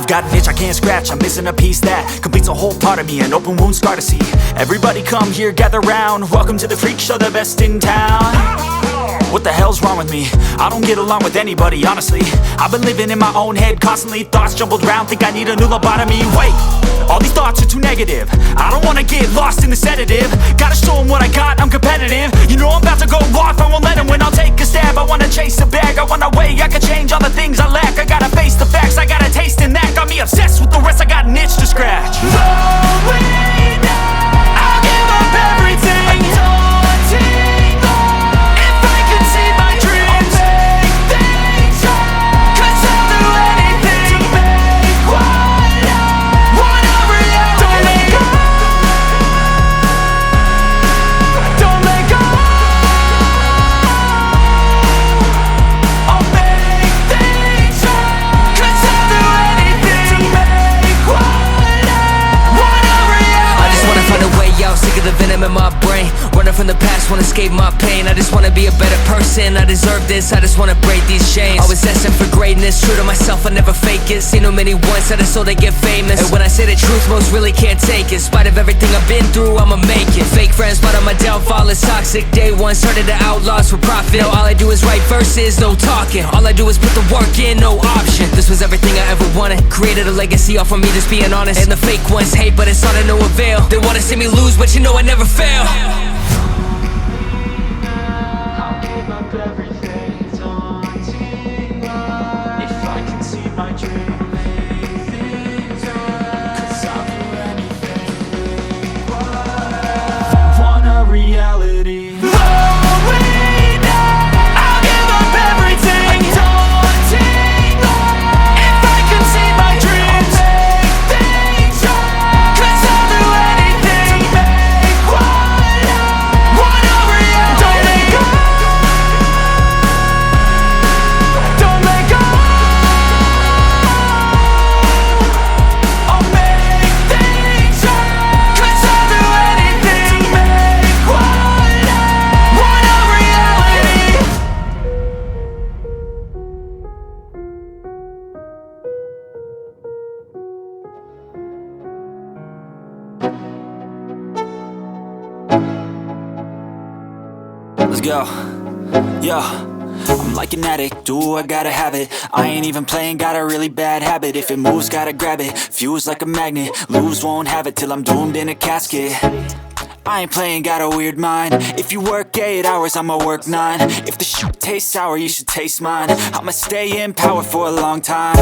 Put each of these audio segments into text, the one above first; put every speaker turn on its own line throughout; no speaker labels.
I've got an itch I can't scratch, I'm missing a piece that completes a whole part of me, an open wound scar to see. Everybody come here, gather round, welcome to the freak show, the best in town. What the hell's wrong with me? I don't get along with anybody, honestly. I've been living in my own head constantly, thoughts jumbled round, think I need a new lobotomy. Wait, all these thoughts are too negative, I don't wanna get lost in the sedative. Gotta show them what I got, I'm competitive. You know I'm about to go off, I won't let them win, I'll take a stab. I wanna chase a bag, I wanna weigh, I can change all the things I lack. I gotta face the facts, I got a taste in that. Got me obsessed with the rest, I got an itch to scratch. Going now, I'll give up everything. Daunting all, if I could see my dreams, I'll make things right. 'Cause I'll do anything to make what I want a reality. Don't let go, don't let go. I'll make things right. 'Cause I'll do anything to make what I want a reality.
I just wanna find a way out, sick of the venom in my brain. Running from the past, wanna escape my pain. I just wanna be a better person, I deserve this, I just wanna break these chains. Always destined for greatness, true to myself, I never fake it. Seen too many once, I just so they get famous. And when I say the truth, most really can't take it. In spite of everything I've been through, I'ma make it. Fake friends, but on my downfall is toxic. Day one, started to outlaws for profit. Now all I do is write verses, no talking. All I do is put the work in, no option. This was everything I ever wanted, created a legacy off of me, just being honest. And the fake ones hate, but it's all to no avail. They wanna see me lose, but you know I never fail.
I'll give up everything, daunting all, if I can see my dream, make things right. 'Cause I'll do anything to make what I want a reality. Going now, I'll give up everything, daunting all, if I can see my dreams, make things right. 'Cause I'll do anything to make what I want a reality. Don't let go, don't let go. I'll make things right. 'Cause I'll do anything to make what I want a reality. Let's go. Yo, I'm like an addict, do I gotta have it. I ain't even playing, got a really bad habit. If it moves, gotta grab it, fuse like a magnet. Lose, won't have it till I'm doomed in a casket. I ain't playing, got a weird mind. If you work 8 hours, I'ma work 9. If the shit tastes sour, you should taste mine. I'ma stay in power for a long time.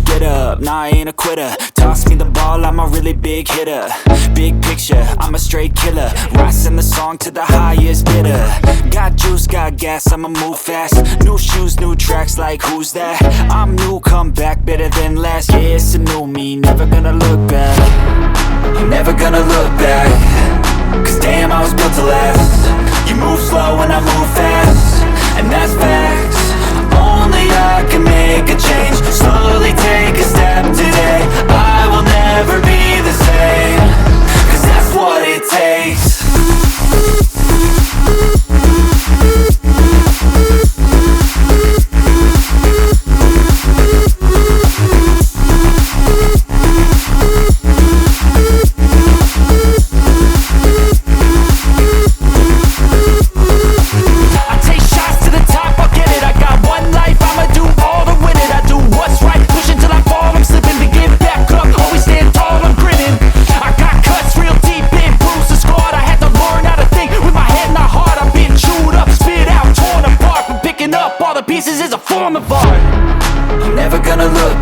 Get up, nah, I ain't a quitter. Toss me the ball, I'm a really big hitter. Big picture, I'm a straight killer. Rising the song to the highest bidder. Got juice, got gas, I'ma move fast. New shoes, new tracks, like who's that? I'm new, come back, better than last. Yeah, it's a new me, never gonna look back. I'm never gonna look back. 'Cause damn, I was built to last. You move slow and I move fast, and that's facts. Only I can make a change. Slowly take a step today. I will never be the same. 'Cause that's what it takes. I take shots to the top, I'll get it. I got one life, I'ma do all to win it. I do what's right, push until I fall, I'm slipping to get back up. Always stand tall, I'm grinning. I got cuts real deep in, bruised and scarred. I had to learn how to think with my head, not heart. I've been chewed up, spit out, torn apart. But picking up all the pieces is a form of art. I'm never gonna look